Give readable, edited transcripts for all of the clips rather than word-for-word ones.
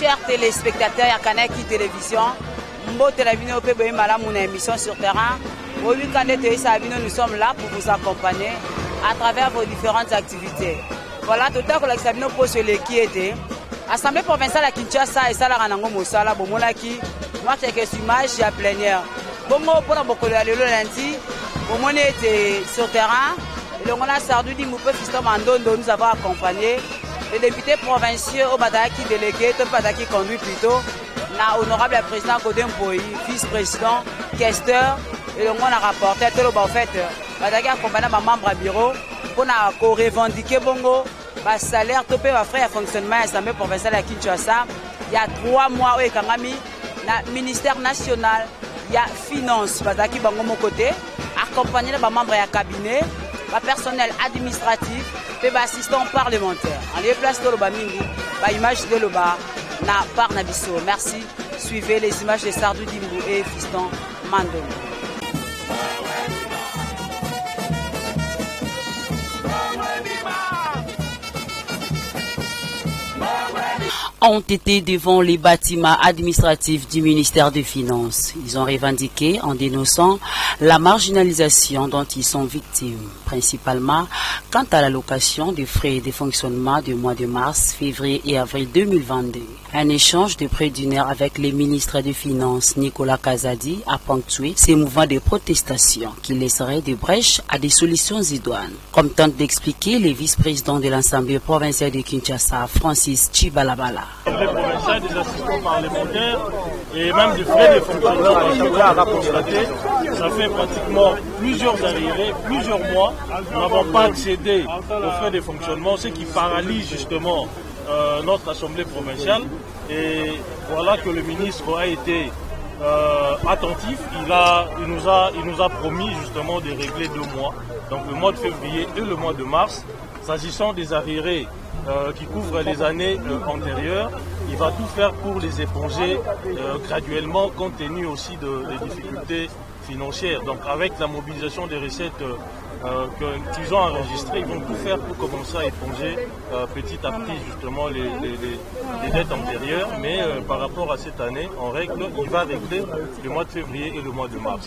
chers téléspectateurs ya Kanaki Télévision, mbote la bino pe boye malamu na émission sur terrain. Obi Kandete Sabino, nous sommes là pour vous accompagner à travers vos différentes activités. Voilà, tout à l'heure, Sabino pose le qui était. Assemblée provinciale à Kinshasa et Sala Ranango Mosala, Bomonaki, moi j'ai quelques images à plein air. Bongo pour la bocole à l'élo lundi, Bomone était sur terrain. Et donc on a Sardou dit Moupé Fiston Mandondo, nous avons accompagné les députés provinciaux au Badaki délégué, au Badaki conduit plutôt, la honorable président Godin Boyi, vice-président, questeur, et donc on a rapporté tout le en fait, Badaki accompagné ma membre à bureau, pour revendiquer Bongo. Ba salaire topé va frère fonctionnement assemblée provinciale à Kinshasa il y a 3 mois au Kangami na ministère national il y a finance bazaki bango mon côté accompagné ba membre ya cabinet ba personnel administratif et ba assistant parlementaire en lieu place de loba mingi ba image de loba na par na biso. Merci, suivez les images de Sardou Dimbu et Fiston Mandondo. Ont été devant les bâtiments administratifs du ministère des Finances. Ils ont revendiqué en dénonçant la marginalisation dont ils sont victimes, principalement quant à l'allocation des frais de fonctionnement du mois de mars, février et avril 2022. Un échange de près d'une heure avec le ministre des Finances, Nicolas Kazadi, a ponctué ces mouvements de protestation qui laisseraient des brèches à des solutions idoines. Comme tente d'expliquer le vice-président de l'Assemblée provinciale de Kinshasa, Francis Chibalabala. L'Assemblée provinciale, des assistants parlementaires et même des frais de fonctionnement dans l'Assemblée a constaté. Ça fait pratiquement plusieurs arriérés, plusieurs mois. Nous n'avons pas accédé aux frais de fonctionnement, ce qui paralyse justement notre Assemblée provinciale. Et voilà que le ministre a été attentif. Il nous a promis justement de régler 2 mois, donc le mois de février et le mois de mars. S'agissant des arriérés qui couvrent les années antérieures, il va tout faire pour les éponger graduellement, compte tenu aussi des difficultés financières. Donc avec la mobilisation des recettes qu'ils ont enregistrées, ils vont tout faire pour commencer à éponger petit à petit justement les dettes antérieures. Mais par rapport à cette année, il va régler le mois de février et le mois de mars.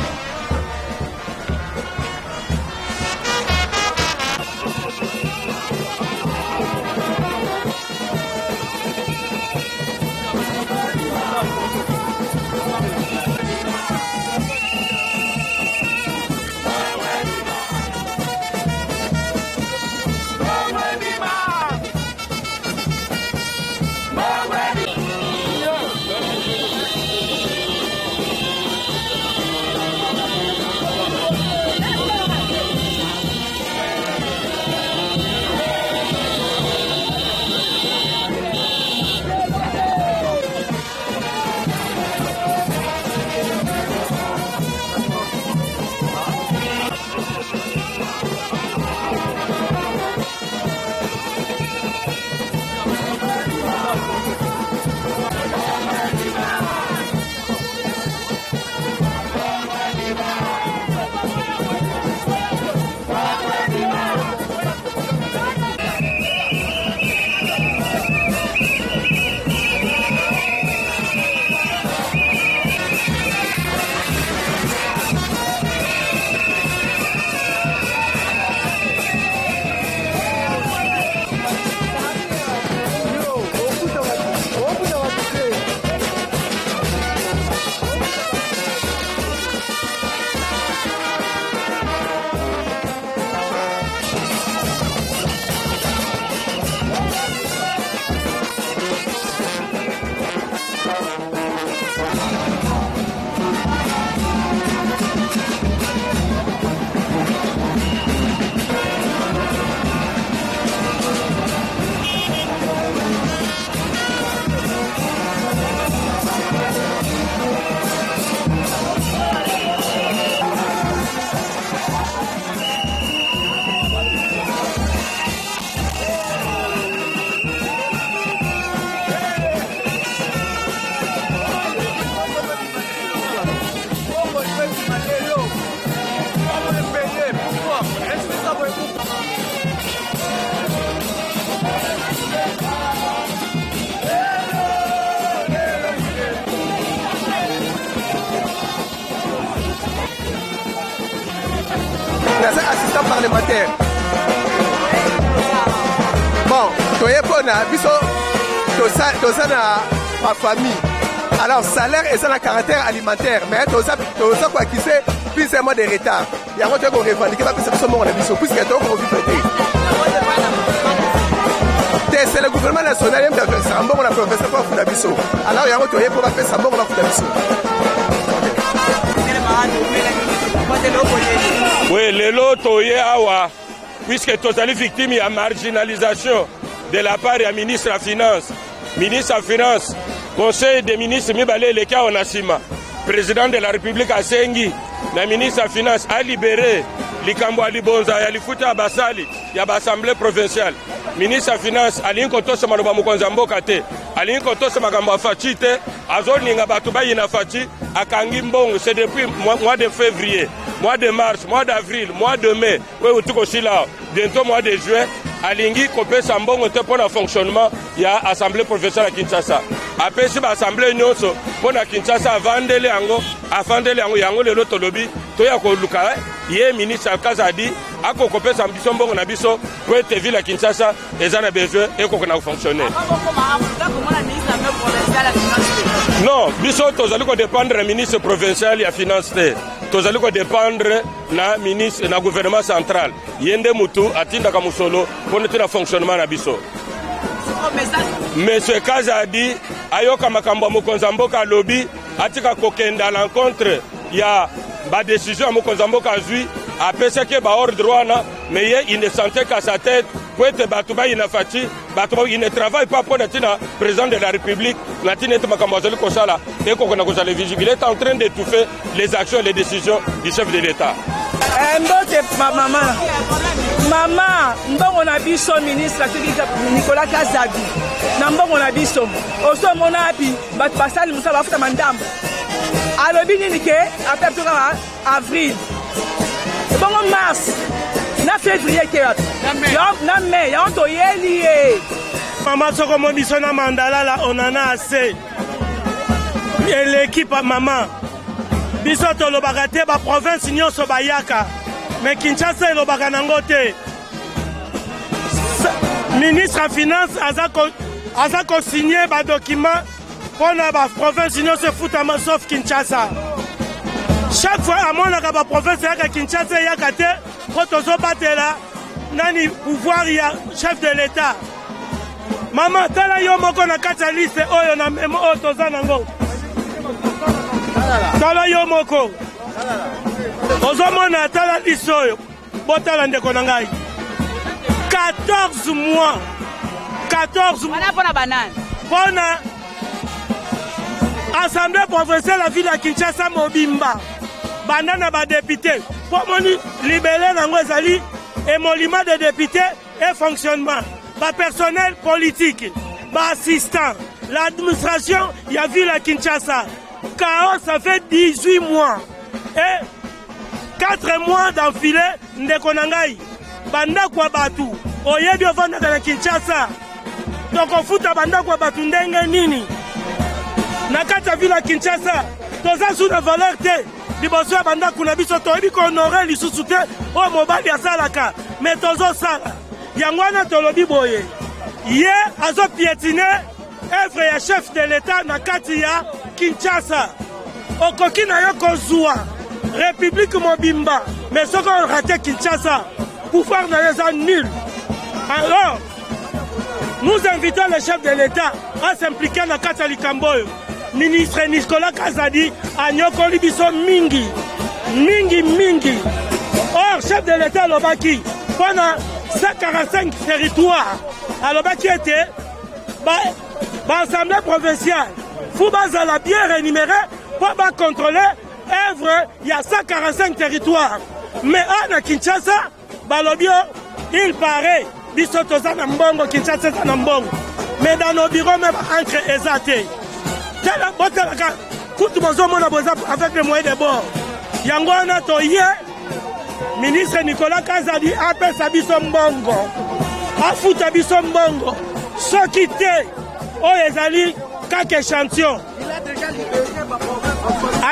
assistant parlementaire. Bon, toyebona biso toza na famille. Alors salaire et ça na caractère alimentaire, mais toza quoi qui c'est plus un mois de retard. Il y a un truc qu'on revendique pas parce que ça mon biso puisque toi qu'on vit péter. C'est le gouvernement national même de faire ça. Bon on a professeur pour foutre biso. Alors il y a un truc pour faire ça bon on va foutre biso. Oui, le lot toye awa puisque totali victime ya marginalisation de la part du ministre de Finance. Ministre de Finance, Conseil des ministres Mibale Leka Onasima, président de la République Asengi, le ministre de Finance a libéré Likambo Alibonza ya lifuta basali ya l'Assemblée provinciale. Ministre de Finance alingi kotosa maloba mokonza mboka te, alingi kotosa makambo afaci te, azoninga bato bayina faci akangi mbongo. C'est depuis mois de février, mois de mars, mois d'avril, mois de mai, oui tuko sila, bientôt mois de juin, alingi kopesa mbongo te pour le fonctionnement ya Assemblée provinciale à Kinshasa. Apesi ba Assemblée nyonso pour na Kinshasa avandele yango lelo tolobi toya ko luka ye ministre Kazadi ako kopesa biso mbongo na biso pour te ville à Kinshasa ezana besoin et ko na fonctionner. Non, biso tozali ko dépendre ministre provincial ya finance te. Tozali ko dépendre na ministre na gouvernement central. Yende mutu atinda ka musolo pour na fonctionnement na biso. Monsieur Kazadi ayoka makambo mokonza mboka lobby atika kokenda l'encontre ya ba décision mokonza mboka zui apesa ke ba ordre wana mais il ne sentait qu'à sa tête pour être batuba inafati batuba il ne travaille pas pour être président de la République latine et makambo zali kosala et ko na kozala vigilant. Il est en train d'étouffer les actions et les décisions du chef de l'État. Mbote Maman, mbongo na biso ministre Nicolas Kazadi. Na mbongo na biso. Oso mona api bat basali musa bafuta mandambo. Alobi nini ke après avril. Bongo mars. Na février ke na mai, ya onto yeli. Maman soko mo biso na mandala la on en a assez. Et l'équipe maman. Biso to lobaka te ba province nyonso bayaka. Mais Kinshasa elobaka nango te. Ministre en finance aza ko signer ba document pour na ba province nyonso futama sauf Kinshasa. Chaque fois amonaka ba province ya Kinshasa yaka te po tozo batela nani pouvoir ya chef de l'État. Maman tala yo moko na kati ya liste oyo na memo oyo toza nango. Tala yo moko. Ozomona tala liste oyo. Botala ndeko na ngai. 14 mois. 14 mois. Wana banane. Pona Assemblée provinciale la ville de Kinshasa mobimba. Banana ba député. Pour moni libérer nango ezali émolument de députés et fonctionnement. Ba personnel politique, ba assistant, l'administration ya ville à Kinshasa. Chaos, ça fait 18 mois. Et 4 mois d'enfilé, ndeko nangai. Banda kwa batu. Oyebi ovanda na Kinshasa. Donc on fout banda kwa batu ndenge nini. Nakata ville à Kinshasa. Toza sous de valeur te. Liboso banda kuna biso toyebi ko honorer lisusu te. O mobali ya salaka. Mais tozo sala. Yangwana tolobi boye. Ye azo piétiner œuvre ya chef de l'État na kati ya Kinshasa. Okoki na yo kozwa République mobimba. Mais ce qu'on raté Kinshasa, pouvoir na yo nul. Alors, nous invitons le chef de l'État à s'impliquer na kati ya likambo. Ministre Nicolas Kazadi a nyokoli biso mingi. Mingi. Or, chef de l'État lobaki pendant 145 territoires. Alors, qui était l'Assemblée provinciale. Foubazala bien rémunéré pour contrôler l'œuvre. Il y a 145 territoires. Mais à Kinshasa, Balobio, il paraît, Bisotoza Nambongo, Kinshasa Nambongo. Mais dans nos bureaux, même entre Ezate. Avec les moyens de bord. Yangwana Toye, ministre Nicolas Kazadi, appelle sa Bissombongo. Afuta Bissombongo. Ce qui était, oh, les alliés, quelques échantillons. Il a déjà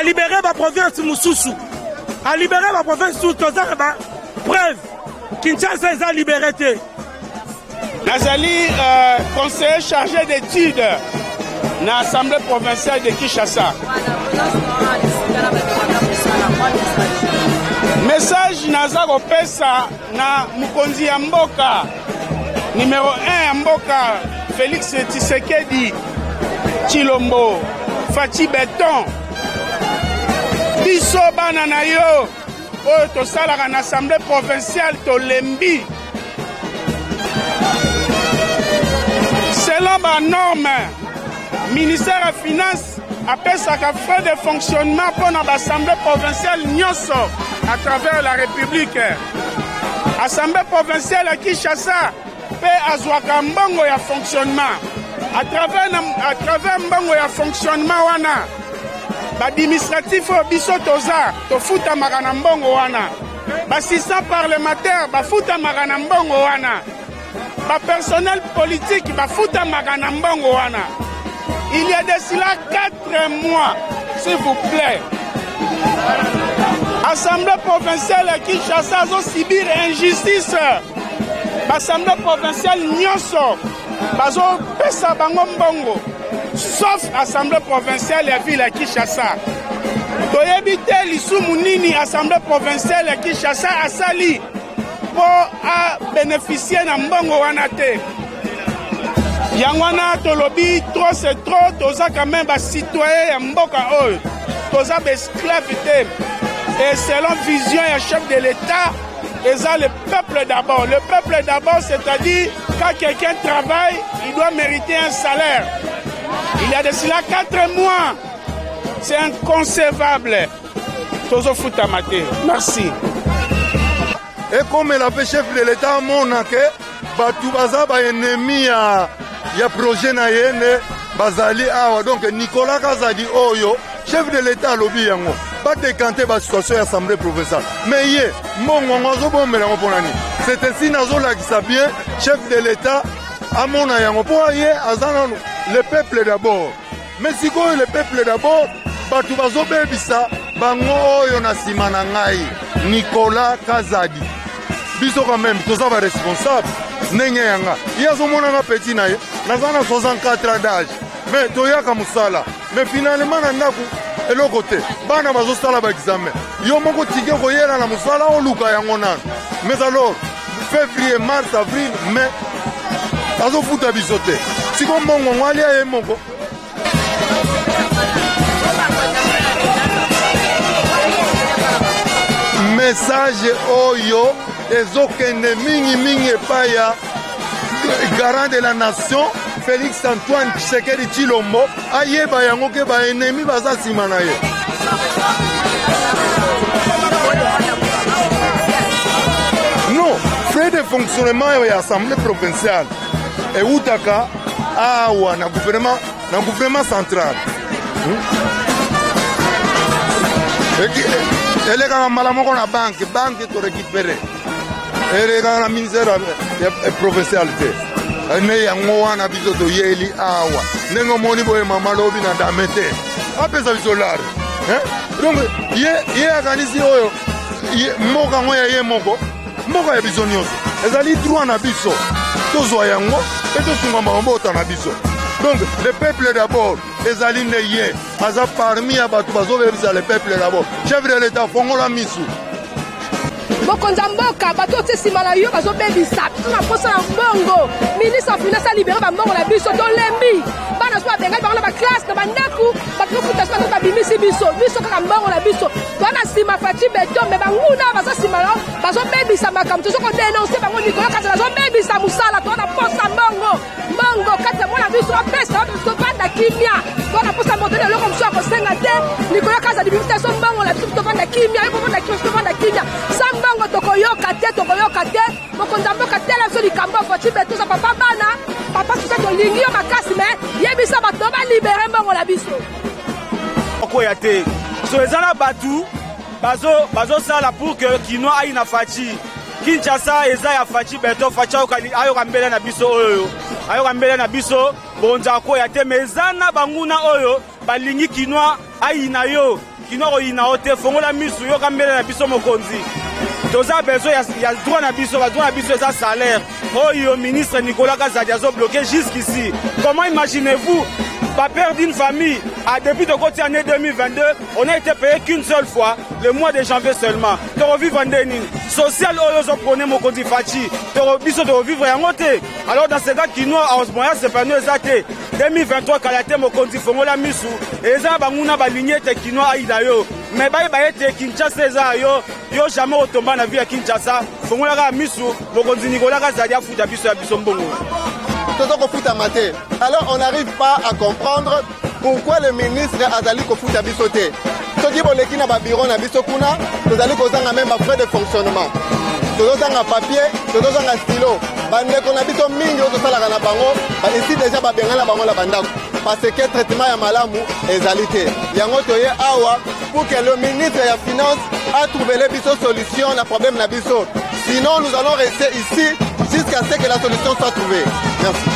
libéré ma province Moussoussou. A libéré ma province sous Tozaraba. preuve Kinshasa eza liberté. Nazali conseiller chargé d'études na Assemblée provinciale de Kinshasa. Message naza kopesa na mukonzi ya mboka numéro 1 ya mboka Félix Tshisekedi Tshilombo Faci Beton. Biso bana na yo oyo tosalaka na Assemblée provinciale tolembi selon ba norme ministère ya finance apesaka frais de fonctionnement pour l'Assemblée provinciale nyonso à travers la République. Assemblée provinciale à Kinshasa pe azwaka mbongo ya fonctionnement à travers mbongo ya fonctionnement wana administratif biso toza tofuta makana mbongo wana assistant parlementaire bafuta makana mbongo wana personnel politique bafuta makana mbongo wana. Il y a de cela 4 mois, s'il vous plaît. Assemblée provinciale à Kinshasa a subi injustice. Assemblée provinciale nyonso bazo pesa bango mbongo. Sauf Assemblée provinciale à ville à Kinshasa. Toyebi te lisumu nini Assemblée provinciale à Kinshasa asali pour bénéficier na mbongo wana te. Yangwana tolobi trop c'est trop, toza quand même ba citoyen ya mboka oyo. Toza ba esclave te. Et selon vision ya chef de l'État, eza le peuple d'abord. Le peuple d'abord, c'est-à-dire quand quelqu'un travaille, il doit mériter un salaire. Il y a de cela 4 mois. C'est inconcevable. Tozo futamate. Merci. Et comme l'a fait chef de l'État, mon que batu baza ba ennemi ya projet na yene bazali awa. Donc Nicolas Kazadi Oyo, chef de l'État lobby yango. Pas décanter la situation de l'Assemblée provinciale. Mais hier, c'est ainsi que bien, chef de l'État, à mon aïe, le peuple d'abord. Mais si le peuple d'abord, tu vas au bébisa, bango yona simanangai, Nicolas Kazadi. Biso quand même, tous ça va responsable. Nengyanga. Il y a un petit naïe, n'a 64 ans d'âge. Mais toyaka musala. Mais finalement, et l'autre côté, bana bazosala ba examen. Yo moko tike koyela na musala o luka yango nana. Mais alors, février, mars, avril, mai, azo futa bisote. Si ko mbongo ngwali ya moko. Message oyo ezokende mingi epaya garant de la nation Félix Antoine Tshisekedi Tshilombo ayeba yango ke ba ennemi baza sima na ye. Non, frais de fonctionnement ya assemblée provinciale et utaka awa na gouvernement central. Elle est quand même na banque to récupérer. Elle est quand même ministère provincialité. Ne yango wana biso to yeli awa nengo moni boye mama lobi na damete apesa biso lare donc ye akanisi oyo mboka ngo ya ye mboka ya biso nyonso ezali droit na biso tozwa yango pe tosunga mabota na biso. Donc le peuple d'abord ezali ne ye aza parmi ya bato bazobebisa le peuple d'abord. Chef de l'État fongola misu bokonza mboka bato te sima na yo bazobebisa biso na posa na mbongo. Ministre ya finance alibere bambongo na biso tolembi bana so babengai bango na baklasse na bandako bato kofuta so babimisi biso kaka mbongo na biso twana sima Faci Beton me banguna baza sima na bazobebisa makambo tozoko denoncer bango Nicolas Kazadi bazobebisa musala twana posa mbongo kati mwana biso apesa biso banda kimia twana posa mbotele loko mso akosenga te Nicolas Kazadi bimisa so mbongo na biso to banda kimia yoko banda kimia to banda kimia sambango tokoyoka te mokonza mboka tela biso likambo Faci Beton sa papa bana papa tusa tolingi yo makasi me yebisa bato balibere mbongo na biso okoya te so ezala batu bazosala pour que kinois ayi na Faci Kinshasa eza ya Faci Beton Faci ayoka mbele na biso oyo ayoka mbele na biso bonza koya te me ezana banguna oyo balingi kinois ayi na yo kinois oyina ote fongola misu yoka mbele na biso mokonzi toza besoin ya droit na biso, ba droit na biso eza salaire. Oyo ministre Nicolas Kazadi a bloqué jusqu'ici. Comment imaginez-vous pas perdre d'une famille depuis le côté année 2022, on a été payé qu'une seule fois, le mois de janvier seulement. Tu revivre en dénin. Social, on prenait mon côté fachi. Tu revivre en moté. Alors dans ce cas, qui nous a osmoya, c'est pas nous exacté. 2023, quand la mon côté fongo la misu, et ça, bamuna baligné te qui nous a idayo. Mais bah, te Kinshasa, yo jamais retombé dans la vie à Kinshasa. Fongo la misu, mon côté Nicolas Kazadi a foutu à biso mbongo. Alors on n'arrive pas à comprendre pourquoi le ministre Azali Kofuta Bisoté. Ce qui est le na bureau na bisokuna, nous allons causer même frais de fonctionnement. Nous avons un papier, nous avons un stylo. Bande qu'on a biso mingi au total na bango, ici déjà ba bengala bango la banda parce que traitement ya malamu ezalité. Yango toye awa pour que le ministre de la finance a trouvé les biso solution à problème na biso. Sinon nous allons rester ici jusqu'à ce que la solution soit trouvée. Merci.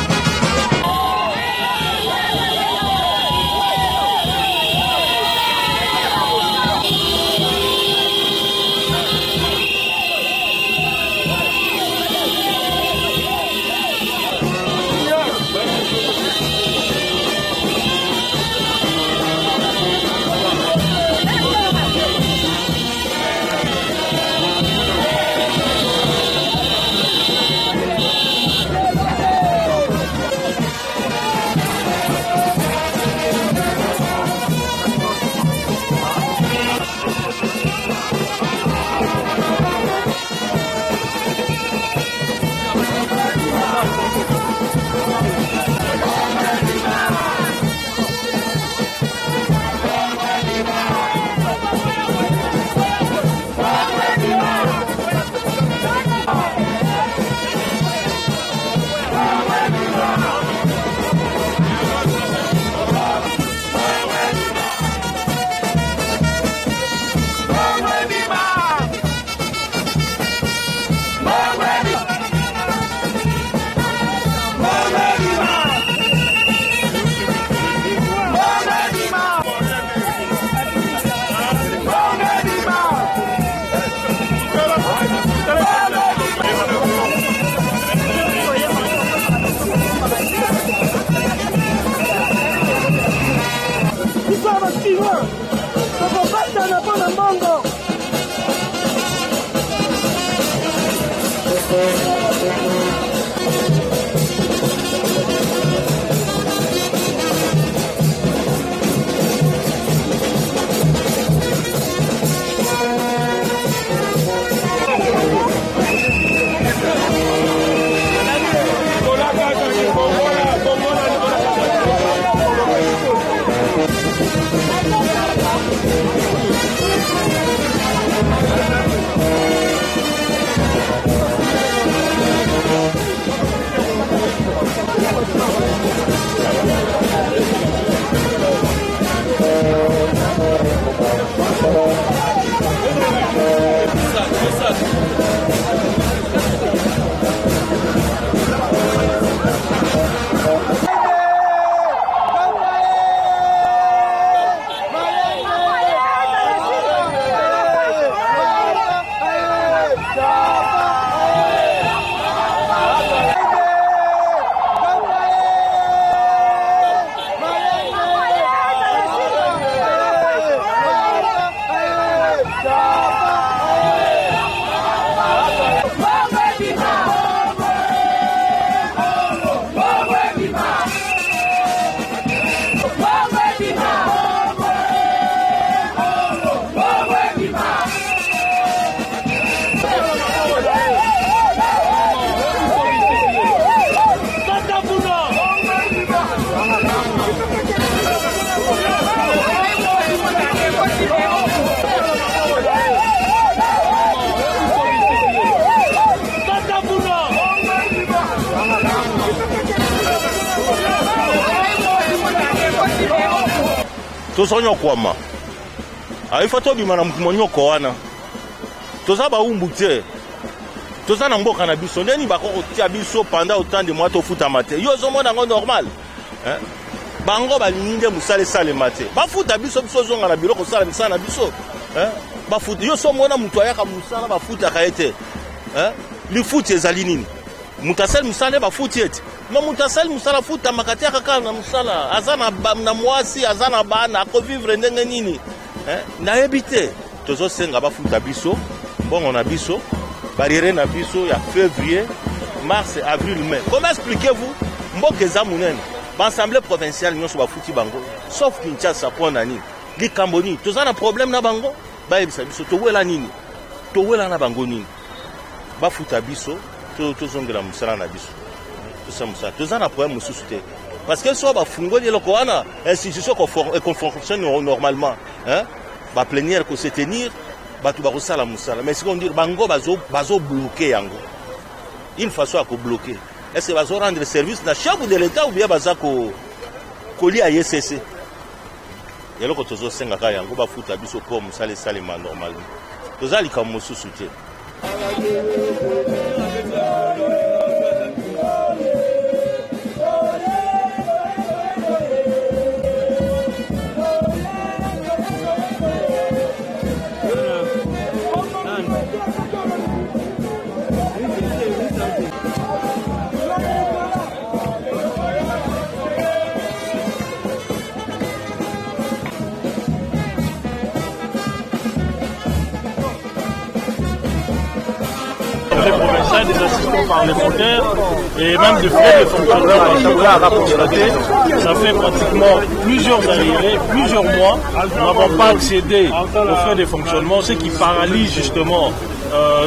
Tosonyo kwama aifa tobima na mkumonyoko wana toza baumbu te toza na mboka na biso ndeni bakotia biso pendant autant de mois tofuta mate yo zomona ngo normal bango balingi nde musale sale mate bafuta biso zonga na biloko sala misala na biso bafuta yo so mona mutu ayaka musala bafuta kaete li futi ezali nini mutu asali musala bafuti ete ma mutu asali musala futa makati kaka na musala azana na mwasi azana bana akovivre ndenge nini nayebi te tozosenga bafuta biso mbongo na biso barriere na biso ya février mars avril mai. Comment expliquez-vous mboka eza munene baassemblée provinciale nyonso bafuti bango sauf Kinshasa mpona nini likambo nini toza na problème na bango bayebisa biso towela nini towela na bango nini bafuta biso tozongela mosala na biso tosamusala toza na problème mosusu te parce que so bafungoli eloko wana institution econfonctionne normalement baplénière kose tenir bato bakosala mosala mais sikoyo dire bango bazobloke yango une façon ya kobloke est-ce que bazorendre service na chef de l'état ou bien baza kolia ICC eloko tozosengaka yango bafuta biso mpo mosala esalema normalement toza likambo mosusu te. Provincial, des assistants parlementaires et même des frais de fonctionnement à constater. Ça fait pratiquement plusieurs arriérés, plusieurs mois. Nous n'avons pas accédé aux frais de fonctionnement, ce qui paralyse justement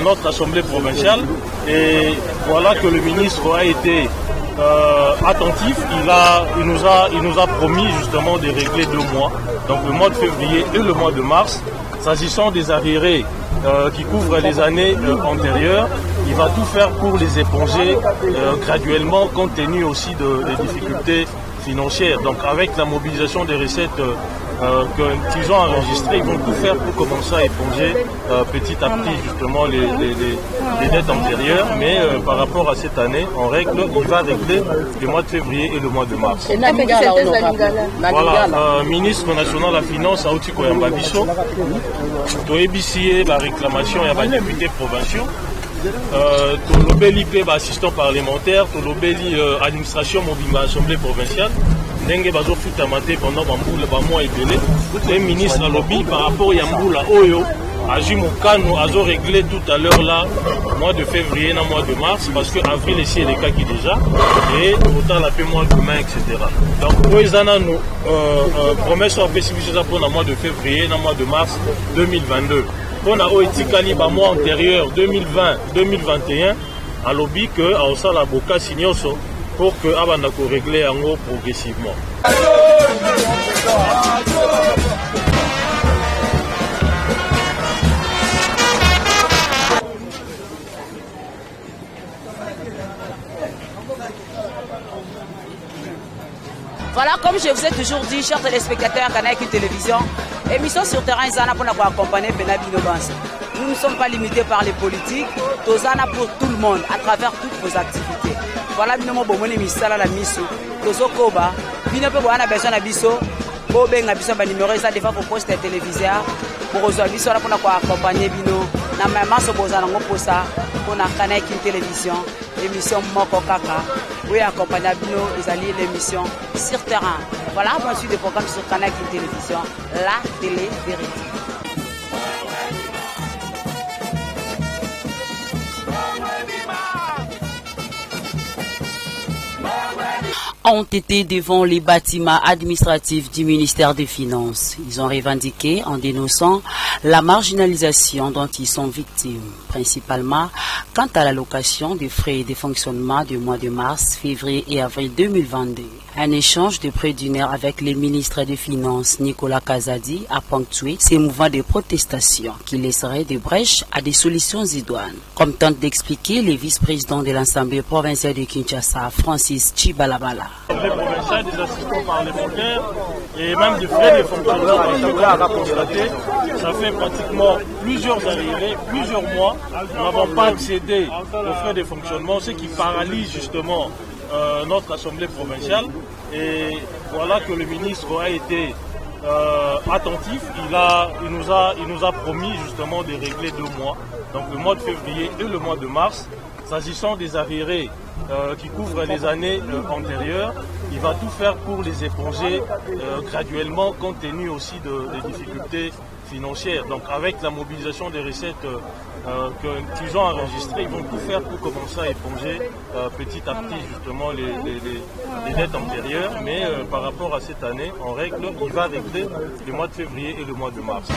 notre assemblée provinciale. Et voilà que le ministre a été attentif. Il nous a promis justement de régler 2 mois, donc le mois de février et le mois de mars. S'agissant des arriérés qui couvrent les années antérieures, il va tout faire pour les éponger graduellement compte tenu aussi des difficultés financières. Donc avec la mobilisation des recettes qu'ils ont enregistrées, ils vont tout faire pour commencer à éponger petit à petit justement les dettes antérieures. Mais par rapport à cette année, il va régler le mois de février et le mois de mars. Voilà, ministre national de la Finance, Aouti Koyamba Bisso, Toebissier, la réclamation, il y a des députés provinciaux. Tolobeli pe assistant parlementaire, Tolobeli administration mobile assemblée provinciale. Ndenge bazo futa maté pendant ba mois et belé. Le ministre lobby par rapport à Mboula Oyo, Agi Mokano azo réglé tout à l'heure là, mois de février, na mois de mars, parce que avril ici les cas qui déjà, et autant la paix mois de mai, etc. Donc Moïsana nous promesse à spécifier ça pour le mois de février, na mois de mars 2022. Pour la Oetikali, mois antérieur 2020-2021, à lobby que à Osala Boka Signoso pour que Abandako régler en haut progressivement. Voilà, comme je vous ai toujours dit, chers téléspectateurs à Canal Télévision, émission sur terrain, Zana pour nous accompagner Benabino Banse. Nous ne sommes pas limités par les politiques, Tozana pour tout le monde, à travers toutes vos activités. Voilà, nous avons besoin de misala la mission, Tozo Koba, nous avons besoin de biso, Bobe Nabiso, numéro ça des fois pour poster télévisé, pour nous accompagner Bino, na même ce Bozana pour ça, pour la Canal Télévision, émission Moko Kaka. Oui, accompagné Bino, ils allient l'émission sur terrain. Voilà, on suit des programmes sur Canal Télévision, la télé vérité. Ont été devant les bâtiments administratifs du ministère des Finances. Ils ont revendiqué en dénonçant la marginalisation dont ils sont victimes, principalement quant à l'allocation des frais de fonctionnement du mois de mars, février et avril 2022. Un échange de près d'une heure avec le ministre des Finances, Nicolas Kazadi, a ponctué ces mouvements de protestation qui laisseraient des brèches à des solutions idoines. Comme tente d'expliquer le vice-président de l'Assemblée provinciale de Kinshasa, Francis Chibalabala. L'Assemblée provinciale, des assistants parlementaires et même des frais de fonctionnement à constater, ça fait pratiquement plusieurs arriérés, plusieurs mois. Nous n'avons pas accédé aux frais de fonctionnement, ce qui paralyse justement notre assemblée provinciale. Et voilà que le ministre a été attentif. Il nous a promis justement de régler 2 mois, donc le mois de février et le mois de mars. S'agissant des arriérés qui couvrent les années antérieures, il va tout faire pour les éponger graduellement, compte tenu aussi des difficultés financières. Donc avec la mobilisation des recettes qu'ils ont enregistrées, ils vont tout faire pour commencer à éponger petit à petit justement les dettes antérieures. Mais par rapport à cette année, en règle, il va régler le mois de février et le mois de mars.